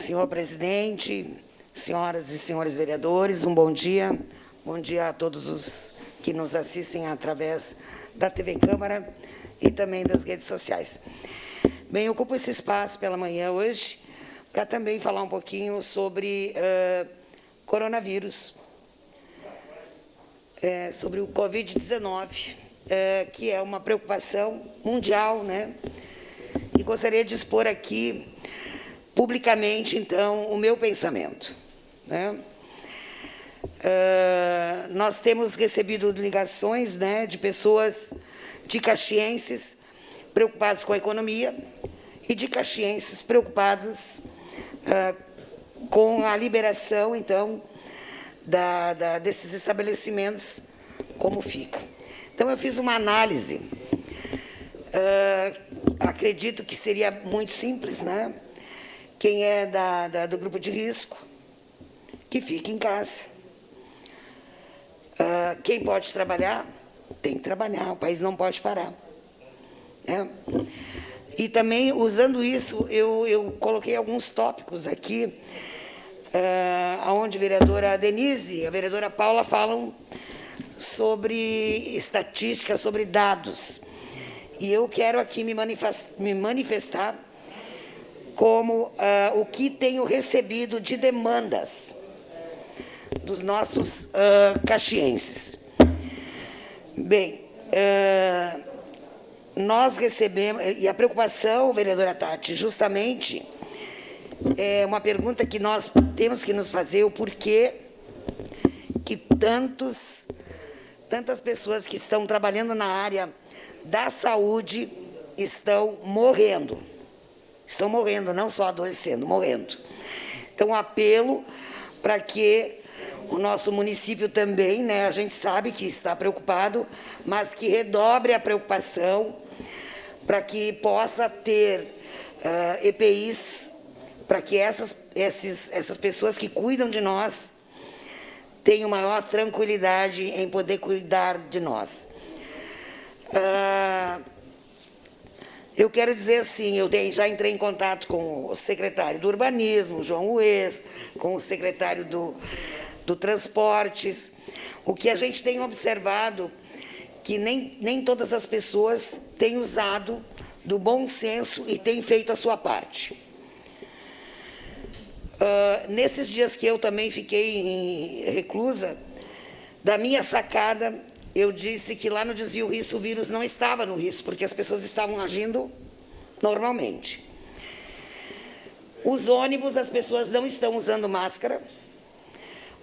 Senhor presidente, senhoras e senhores vereadores, um bom dia. Bom dia a todos os que nos assistem através da TV Câmara e também das redes sociais. Bem, eu ocupo esse espaço pela manhã hoje para também falar um pouquinho sobre coronavírus, sobre o Covid-19, que é uma preocupação mundial, né? E gostaria de expor aqui publicamente, então, o meu pensamento, né? Nós temos recebido ligações, né, de pessoas, de caxienses preocupados com a economia e de caxienses preocupados com a liberação, então, desses estabelecimentos, como fica. Então, eu fiz uma análise, acredito que seria muito simples, né? Quem é do grupo de risco, que fique em casa. Quem pode trabalhar, tem que trabalhar, o país não pode parar, né? E também, usando isso, eu coloquei alguns tópicos aqui, onde a vereadora Denise e a vereadora Paula falam sobre estatísticas, sobre dados. E eu quero aqui me manifestar como o que tenho recebido de demandas dos nossos caxienses. Bem, nós recebemos, e a preocupação, vereadora Tati, justamente, é uma pergunta que nós temos que nos fazer, o porquê que tantas pessoas que estão trabalhando na área da saúde estão morrendo. Estão morrendo, não só adoecendo, morrendo. Então, um apelo para que o nosso município também, né, a gente sabe que está preocupado, mas que redobre a preocupação para que possa ter EPIs, para que essas pessoas que cuidam de nós tenham maior tranquilidade em poder cuidar de nós. Eu quero dizer assim, eu já entrei em contato com o secretário do Urbanismo, João Ues, com o secretário do Transportes. O que a gente tem observado, que nem todas as pessoas têm usado do bom senso e têm feito a sua parte. Nesses dias que eu também fiquei reclusa, da minha sacada, eu disse que lá no desvio risco o vírus não estava no risco, porque as pessoas estavam agindo normalmente. Os ônibus, as pessoas não estão usando máscara.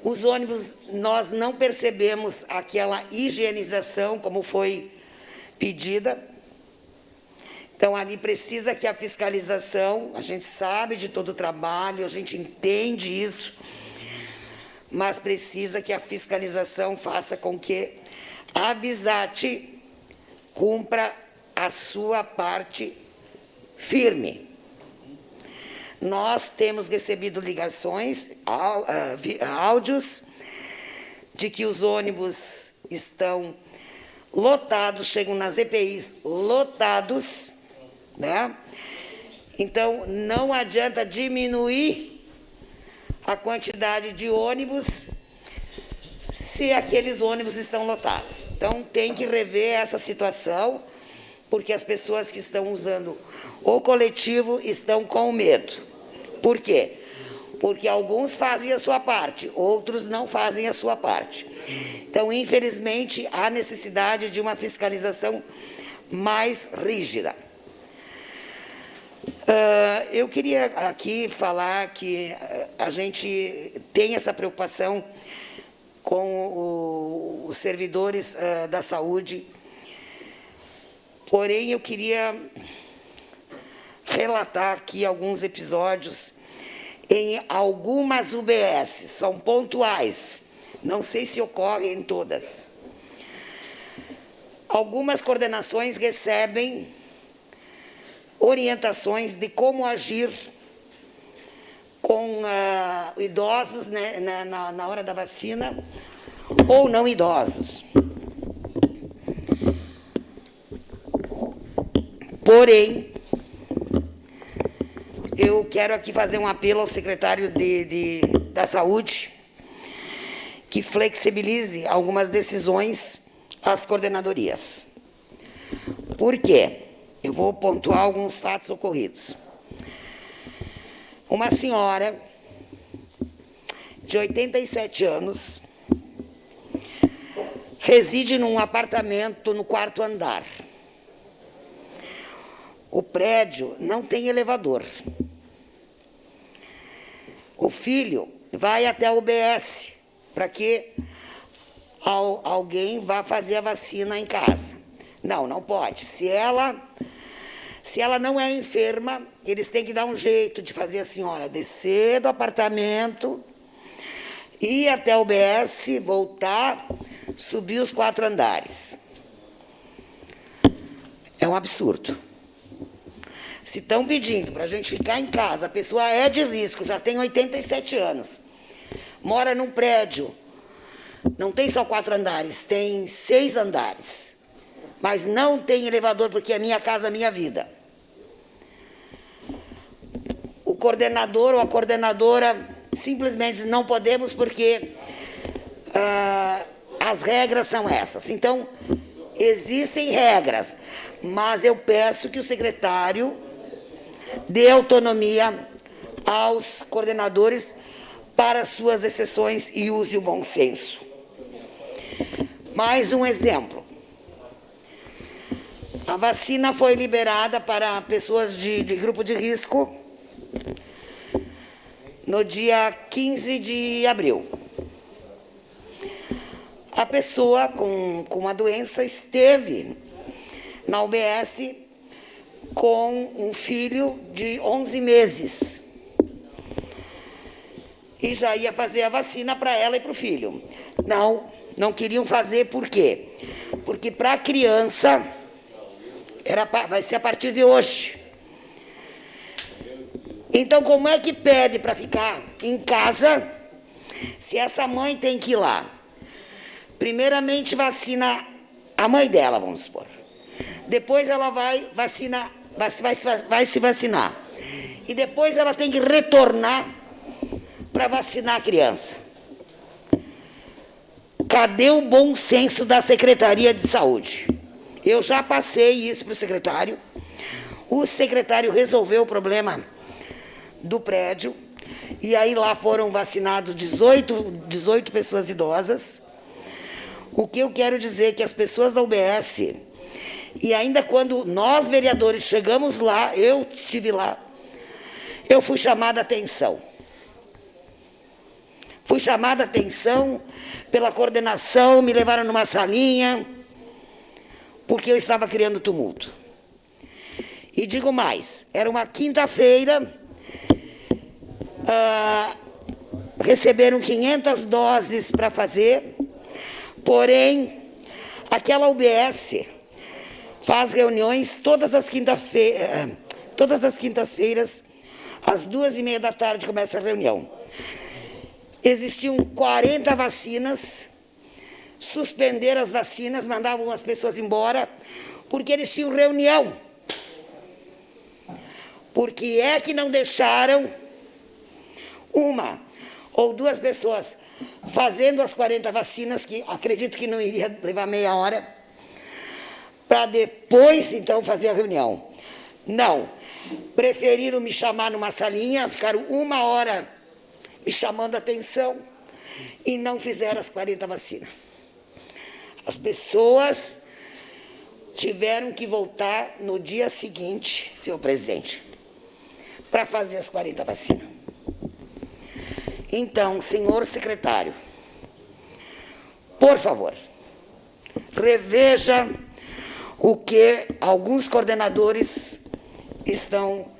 Os ônibus, nós não percebemos aquela higienização como foi pedida. Então, ali precisa que a fiscalização, a gente sabe de todo o trabalho, a gente entende isso, mas precisa que a fiscalização faça com que a Visate cumpra a sua parte firme. Nós temos recebido ligações, áudios, de que os ônibus estão lotados, chegam nas EPIs lotados, né? Então, não adianta diminuir a quantidade de ônibus se aqueles ônibus estão lotados. Então, tem que rever essa situação, porque as pessoas que estão usando o coletivo estão com medo. Por quê? Porque alguns fazem a sua parte, outros não fazem a sua parte. Então, infelizmente, há necessidade de uma fiscalização mais rígida. Eu queria aqui falar que a gente tem essa preocupação com os servidores da saúde, porém, eu queria relatar aqui alguns episódios em algumas UBS, são pontuais, não sei se ocorrem em todas. Algumas coordenações recebem orientações de como agir com idosos, né, na hora da vacina, ou não idosos. Porém, eu quero aqui fazer um apelo ao secretário da Saúde que flexibilize algumas decisões às coordenadorias. Por quê? Eu vou pontuar alguns fatos ocorridos. Uma senhora de 87 anos reside num apartamento no 4º andar. O prédio não tem elevador. O filho vai até a UBS para que alguém vá fazer a vacina em casa. Não, não pode. Se ela não é enferma, eles têm que dar um jeito de fazer a senhora descer do apartamento, ir até a UBS, voltar, subir os 4 andares. É um absurdo. Se estão pedindo para a gente ficar em casa, a pessoa é de risco, já tem 87 anos, mora num prédio, não tem só 4 andares, tem 6 andares, mas não tem elevador porque é minha casa, minha vida. O coordenador ou a coordenadora simplesmente diz, não podemos porque as regras são essas. Então, existem regras, mas eu peço que o secretário dê autonomia aos coordenadores para suas exceções e use o bom senso. Mais um exemplo. A vacina foi liberada para pessoas de grupo de risco no dia 15 de abril. A pessoa com a doença esteve na UBS com um filho de 11 meses. E já ia fazer a vacina para ela e para o filho. Não queriam fazer, por quê? Porque para a criança, vai ser a partir de hoje. Então, como é que pede para ficar em casa, se essa mãe tem que ir lá? Primeiramente, vacina a mãe dela, vamos supor. Depois ela vai se vacinar. E depois ela tem que retornar para vacinar a criança. Cadê o bom senso da Secretaria de Saúde? Eu já passei isso para o secretário. O secretário resolveu o problema do prédio. E aí lá foram vacinados 18 pessoas idosas. O que eu quero dizer é que as pessoas da UBS, e ainda quando nós, vereadores, chegamos lá, eu estive lá, eu fui chamada a atenção. Fui chamada a atenção pela coordenação, me levaram numa salinha, porque eu estava criando tumulto. E digo mais, era uma quinta-feira, receberam 500 doses para fazer, porém, aquela UBS faz reuniões todas as quintas-feiras, às 2h30 da tarde começa a reunião. Existiam 40 vacinas, suspenderam as vacinas, mandavam as pessoas embora, porque eles tinham reunião. Por que é que não deixaram uma ou duas pessoas fazendo as 40 vacinas, que acredito que não iria levar meia hora, para depois, então, fazer a reunião? Não. Preferiram me chamar numa salinha, ficaram 1 hora me chamando a atenção e não fizeram as 40 vacinas. As pessoas tiveram que voltar no dia seguinte, senhor presidente, para fazer as 40 vacinas. Então, senhor secretário, por favor, reveja o que alguns coordenadores estão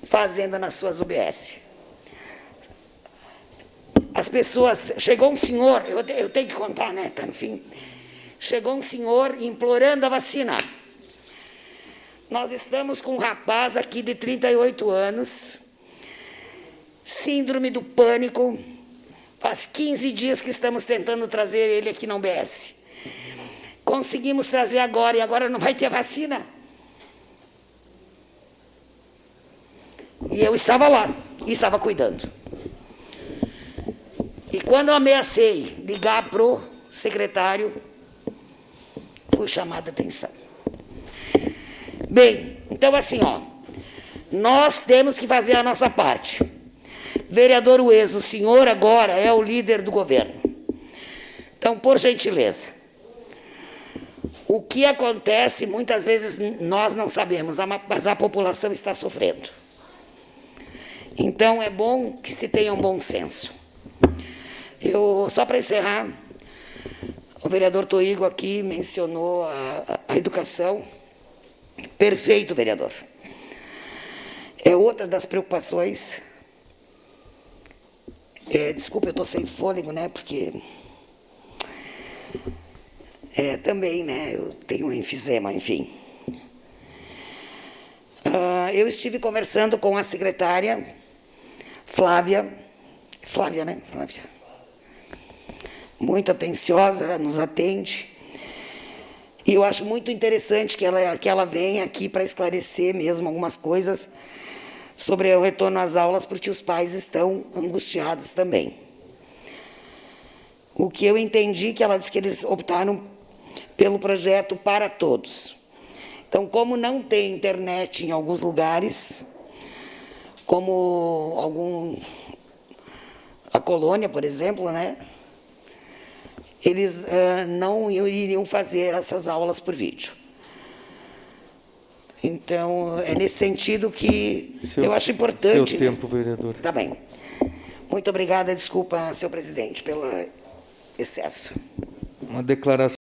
fazendo nas suas UBS. As pessoas... Chegou um senhor, eu tenho que contar, né? Está no fim. Chegou um senhor implorando a vacina. Nós estamos com um rapaz aqui de 38 anos, síndrome do pânico. Faz 15 dias que estamos tentando trazer ele aqui na UBS. Conseguimos trazer agora, e agora não vai ter vacina. E eu estava lá, e estava cuidando. E quando eu ameacei ligar para o secretário, fui chamada a atenção. Bem, então assim, ó, nós temos que fazer a nossa parte. Vereador Ues, o senhor agora é o líder do governo. Então, por gentileza, o que acontece, muitas vezes nós não sabemos, mas a população está sofrendo. Então, é bom que se tenha um bom senso. Só para encerrar, o vereador Toigo aqui mencionou a educação. Perfeito, vereador. É outra das preocupações. Desculpa, eu estou sem fôlego, né? Porque também, né? Eu tenho enfisema, enfim. Eu estive conversando com a secretária Flávia, né? Flávia. Muito atenciosa, nos atende. E eu acho muito interessante que ela venha aqui para esclarecer mesmo algumas coisas sobre o retorno às aulas, porque os pais estão angustiados também. O que eu entendi, que ela disse que eles optaram pelo projeto Para Todos. Então, como não tem internet em alguns lugares, como a Colônia, por exemplo, né? Eles não iriam fazer essas aulas por vídeo. Então, é nesse sentido que eu acho importante. Seu tempo, vereador. Tá bem. Muito obrigada, desculpa, senhor presidente, pelo excesso. Uma declaração.